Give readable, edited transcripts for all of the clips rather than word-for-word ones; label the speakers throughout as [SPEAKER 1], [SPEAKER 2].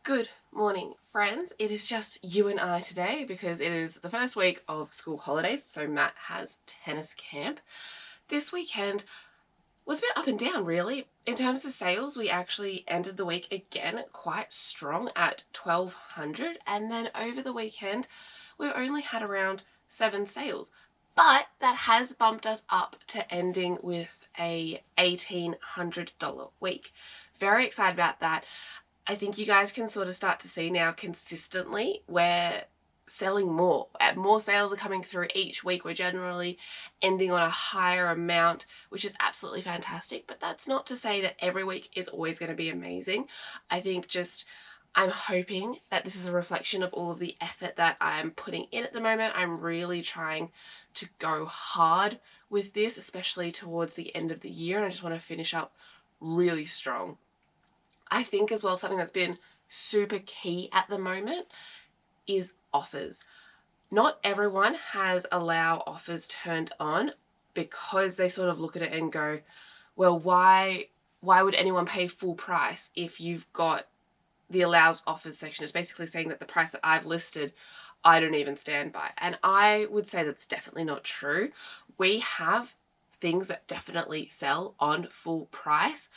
[SPEAKER 1] Good morning, friends. It is just you and I today because it is the first week of school holidays, so Matt has tennis camp. This weekend was a bit up and down, really. In terms of sales, we actually ended the week again quite strong at 1,200, and then over the weekend, we only had around 7 sales. But that has bumped us up to ending with a $1,800 week. Very excited about that. I think you guys can sort of start to see now consistently we're selling more. More sales are coming through each week. We're generally ending on a higher amount, which is absolutely fantastic. But that's not to say that every week is always going to be amazing. I think I'm hoping that this is a reflection of all of the effort that I'm putting in at the moment. I'm really trying to go hard with this, especially towards the end of the year. And I just want to finish up really strong. I think as well, something that's been super key at the moment is offers. Not everyone has allow offers turned on because they sort of look at it and go, well, why would anyone pay full price if you've got the allows offers section? It's basically saying that the price that I've listed, I don't even stand by. And I would say that's definitely not true. We have things that definitely sell on full price.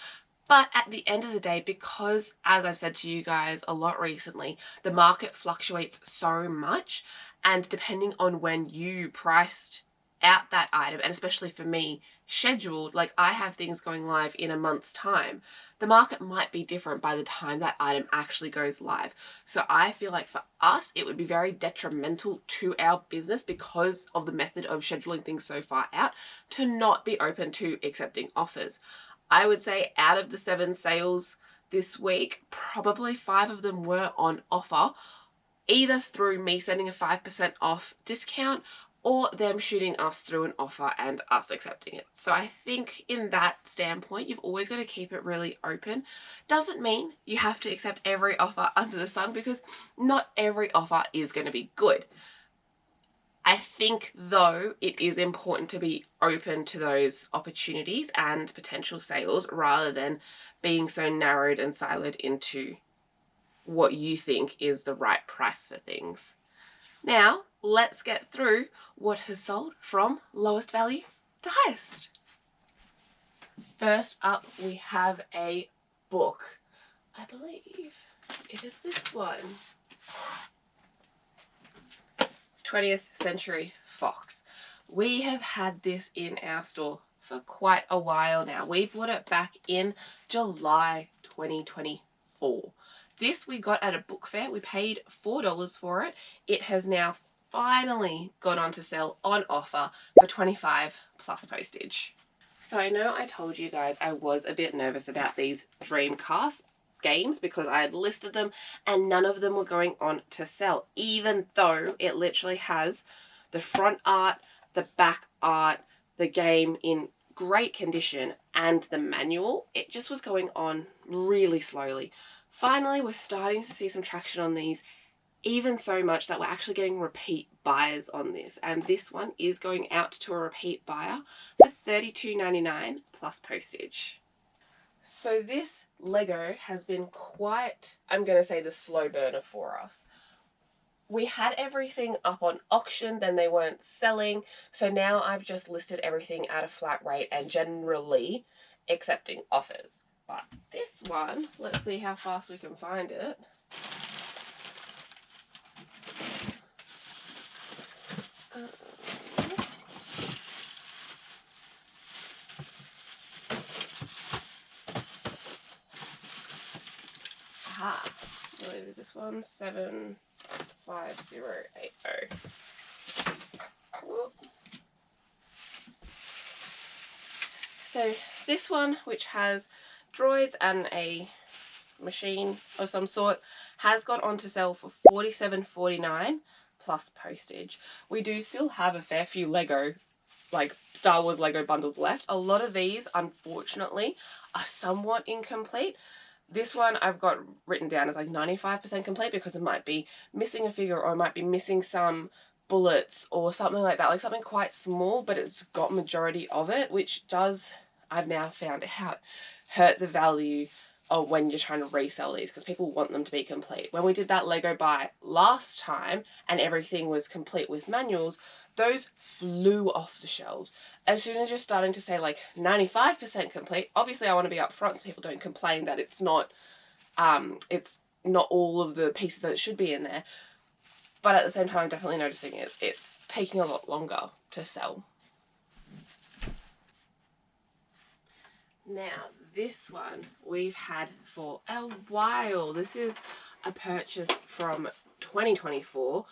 [SPEAKER 1] But at the end of the day, because as I've said to you guys a lot recently, the market fluctuates so much, and depending on when you priced out that item, and especially for me, scheduled, like I have things going live in a month's time, the market might be different by the time that item actually goes live. So I feel like for us, it would be very detrimental to our business because of the method of scheduling things so far out to not be open to accepting offers. I would say out of the 7 sales this week, probably 5 of them were on offer, either through me sending a 5% off discount or them shooting us through an offer and us accepting it. So I think in that standpoint, you've always got to keep it really open. Doesn't mean you have to accept every offer under the sun, because not every offer is going to be good. I think, though, it is important to be open to those opportunities and potential sales rather than being so narrowed and siloed into what you think is the right price for things. Now, let's get through what has sold from lowest value to highest. First up, we have a book. I believe it is this one. 20th Century Fox. We have had this in our store for quite a while now. We bought it back in July 2024. This we got at a book fair. We paid $4 for it. It has now finally gone on to sell on offer for $25 plus postage. So I know I told you guys I was a bit nervous about these Dreamcast games because I had listed them and none of them were going on to sell, even though it literally has the front art, the back art, the game in great condition, and the manual. It just was going on really slowly. Finally, we're starting to see some traction on these, even so much that we're actually getting repeat buyers on this, and this one is going out to a repeat buyer for $32.99 plus postage. So this Lego has been quite, I'm going to say, the slow burner for us. We had everything up on auction, then they weren't selling, so now I've just listed everything at a flat rate and generally accepting offers. But this one, let's see how fast we can find it. I believe is this one, 75080. So this one, which has droids and a machine of some sort, has gone on to sell for $47.49 plus postage. We do still have a fair few Lego, like Star Wars Lego bundles left. A lot of these, unfortunately, are somewhat incomplete. This one I've got written down as like 95% complete because it might be missing a figure or it might be missing some bullets or something like that, like something quite small, but it's got majority of it, which does, I've now found out, hurt the value when you're trying to resell these, because people want them to be complete. When we did that Lego buy last time and everything was complete with manuals, those flew off the shelves. As soon as you're starting to say like 95% complete, obviously I want to be upfront so people don't complain that it's not all of the pieces that it should be in there. But at the same time, I'm definitely noticing it's taking a lot longer to sell. Now, this one we've had for a while. This is a purchase from 2024.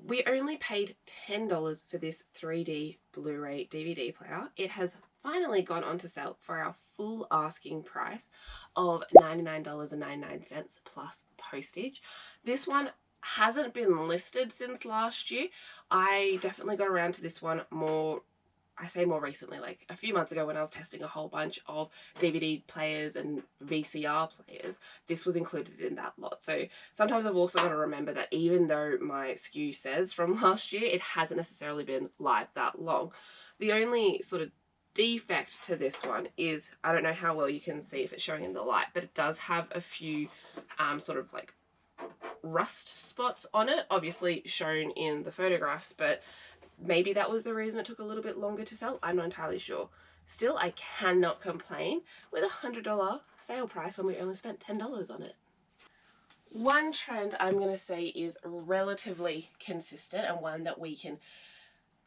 [SPEAKER 1] We only paid $10 for this 3D Blu-ray DVD player. It has finally gone on to sale for our full asking price of $99.99 plus postage. This one hasn't been listed since last year. I definitely got around to this one more recently, like a few months ago when I was testing a whole bunch of DVD players and VCR players. This was included in that lot. So sometimes I've also got to remember that even though my SKU says from last year, it hasn't necessarily been live that long. The only sort of defect to this one is, I don't know how well you can see if it's showing in the light, but it does have a few sort of like rust spots on it, obviously shown in the photographs, but maybe that was the reason it took a little bit longer to sell. I'm not entirely sure. Still, I cannot complain with a $100 sale price when we only spent $10 on it. One trend I'm going to say is relatively consistent and one that we can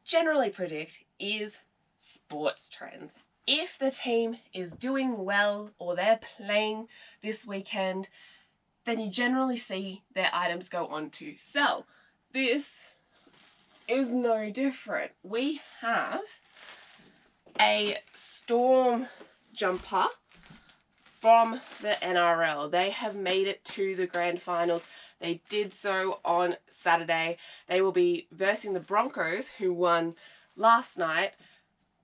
[SPEAKER 1] generally predict is sports trends. If the team is doing well or they're playing this weekend, then you generally see their items go on to sell. This is no different. We have a Storm jumper from the NRL. They have made it to the grand finals. They did so on Saturday. They will be versing the Broncos, who won last night,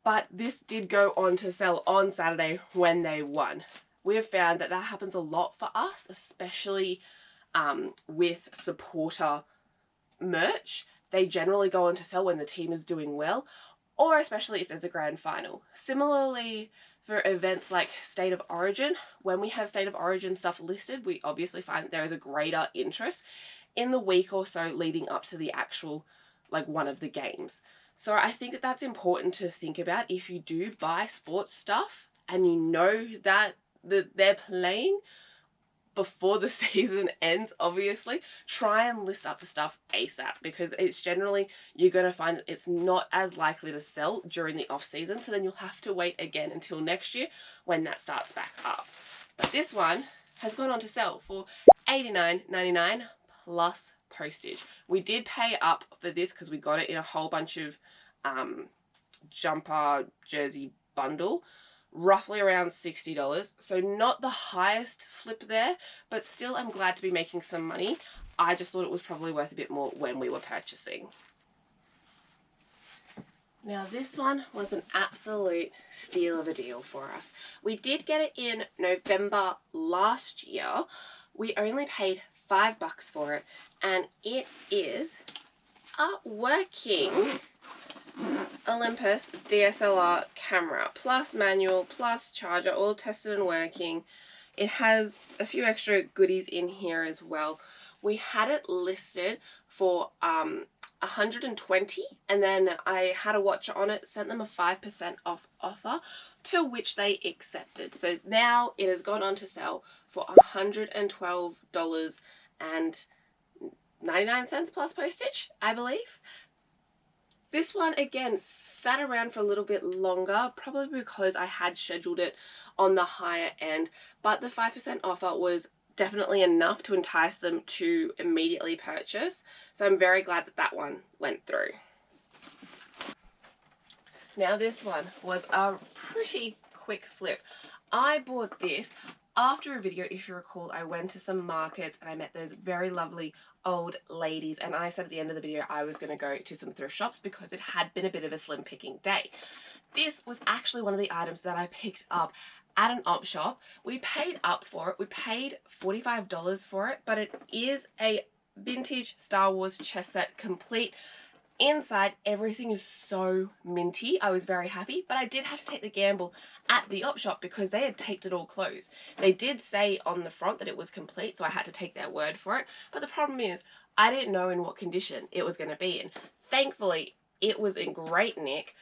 [SPEAKER 1] but this did go on to sell on Saturday when they won. We have found that happens a lot for us, especially with supporter merch. They generally go on to sell when the team is doing well, or especially if there's a grand final. Similarly, for events like State of Origin, when we have State of Origin stuff listed, we obviously find that there is a greater interest in the week or so leading up to the actual, like, one of the games. So I think that that's important to think about if you do buy sports stuff and you know that they're playing before the season ends. Obviously, try and list up the stuff ASAP, because it's generally, you're going to find that it's not as likely to sell during the off season, so then you'll have to wait again until next year when that starts back up. But this one has gone on to sell for $89.99 plus postage. We did pay up for this because we got it in a whole bunch of jumper jersey bundle, roughly around $60. So not the highest flip there, but still I'm glad to be making some money. I just thought it was probably worth a bit more when we were purchasing. Now this one was an absolute steal of a deal for us. We did get it in November last year. We only paid $5 for it, and it is a working Olympus DSLR camera, plus manual, plus charger, all tested and working. It has a few extra goodies in here as well. We had it listed for $120, and then I had a watcher on it, sent them a 5% off offer, to which they accepted. So now it has gone on to sell for $112.99 plus postage, I believe. This one, again, sat around for a little bit longer, probably because I had scheduled it on the higher end, but the 5% offer was definitely enough to entice them to immediately purchase. So I'm very glad that that one went through. Now this one was a pretty quick flip. I bought this after a video. If you recall, I went to some markets and I met those very lovely old ladies, and I said at the end of the video I was going to go to some thrift shops because it had been a bit of a slim picking day. This was actually one of the items that I picked up at an op shop. We paid up for it. We paid $45 for it, but it is a vintage Star Wars chess set, complete Inside, everything is so minty. I was very happy, but I did have to take the gamble at the op shop because they had taped it all closed. They did say on the front that it was complete, so I had to take their word for it. But the problem is, I didn't know in what condition it was going to be in. Thankfully, it was in great nick.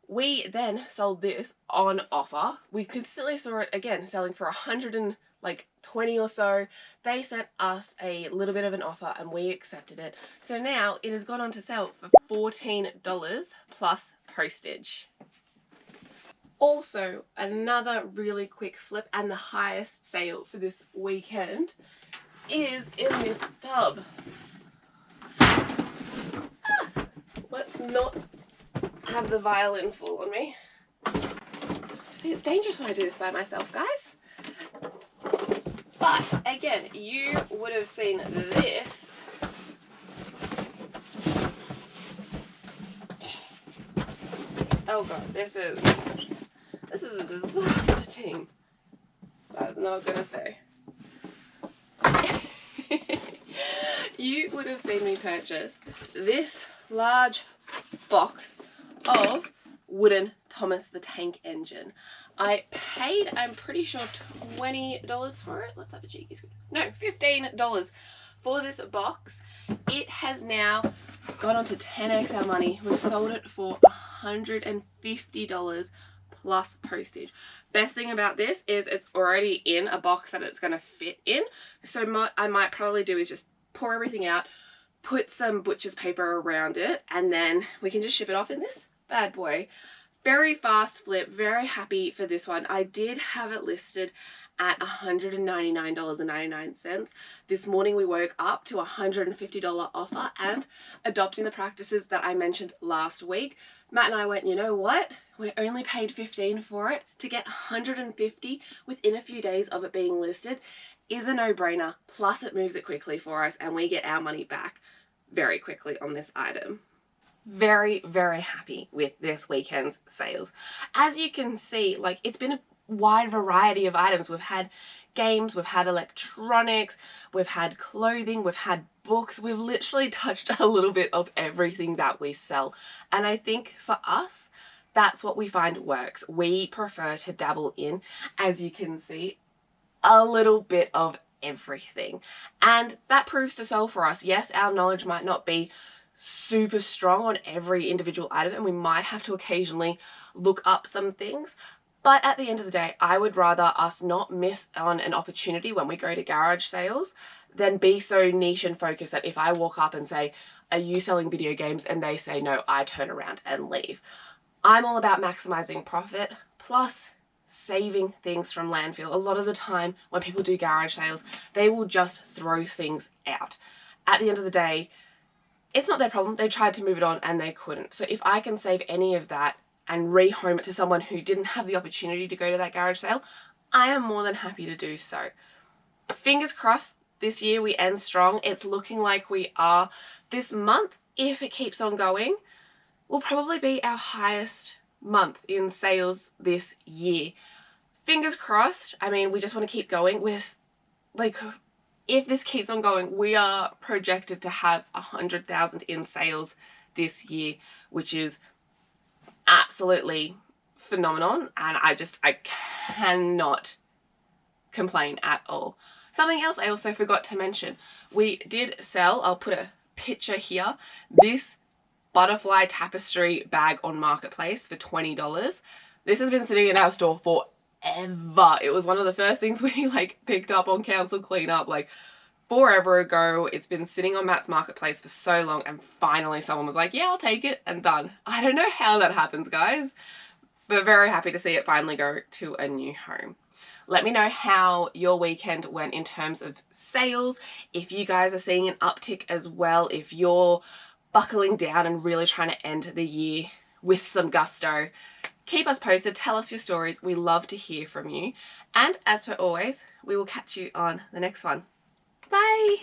[SPEAKER 1] We then sold this on offer. We consistently saw it again selling for $120 or so. They sent us a little bit of an offer and we accepted it. So now it has gone on to sell for $14 plus postage. Also, another really quick flip and the highest sale for this weekend is in this tub. Let's not have the violin fall on me. See, it's dangerous when I do this by myself, guys. But again, you would have seen this. Oh god, this is a disaster, team. That's not gonna stay. You would have seen me purchase this large box of wooden Thomas the Tank Engine. I paid, I'm pretty sure, $20 for it. Let's have a cheeky squeeze. No, $15 for this box. It has now gone on to 10x our money. We've sold it for $150 plus postage. Best thing about this is it's already in a box that it's going to fit in. So what I might probably do is just pour everything out, put some butcher's paper around it, and then we can just ship it off in this bad boy. Very fast flip, very happy for this one. I did have it listed at $199.99. This morning we woke up to a $150 offer and adopting the practices that I mentioned last week. Matt and I went, you know what? We only paid $15 for it. To get $150 within a few days of it being listed is a no-brainer. Plus it moves it quickly for us and we get our money back very quickly on this item. Very, very happy with this weekend's sales. As you can see, like, it's been a wide variety of items. We've had games, we've had electronics, we've had clothing, we've had books. We've literally touched a little bit of everything that we sell. And I think for us, that's what we find works. We prefer to dabble in, as you can see, a little bit of everything. And that proves to sell for us. Yes, our knowledge might not be super strong on every individual item and we might have to occasionally look up some things, but at the end of the day I would rather us not miss on an opportunity when we go to garage sales than be so niche and focused that if I walk up and say, are you selling video games, and they say no, I turn around and leave. I'm all about maximizing profit plus saving things from landfill. A lot of the time when people do garage sales, they will just throw things out. At the end of the day, it's not their problem. They tried to move it on and they couldn't. So if I can save any of that and rehome it to someone who didn't have the opportunity to go to that garage sale, I am more than happy to do so. Fingers crossed this year we end strong. It's looking like we are. This month, if it keeps on going, will probably be our highest month in sales this year. Fingers crossed. I mean, we just want to keep going with, like, if this keeps on going, we are projected to have 100,000 in sales this year, which is absolutely phenomenon. And I cannot complain at all. Something else I also forgot to mention. We did sell, I'll put a picture here, this butterfly tapestry bag on Marketplace for $20. This has been sitting in our store for ever. It was one of the first things we picked up on council cleanup forever ago. It's been sitting on Matt's Marketplace for so long and finally someone was like, yeah, I'll take it, and done. I don't know how that happens, guys, but very happy to see it finally go to a new home. Let me know how your weekend went in terms of sales, if you guys are seeing an uptick as well, if you're buckling down and really trying to end the year with some gusto. Keep us posted, tell us your stories. We love to hear from you. And as per always, we will catch you on the next one. Bye!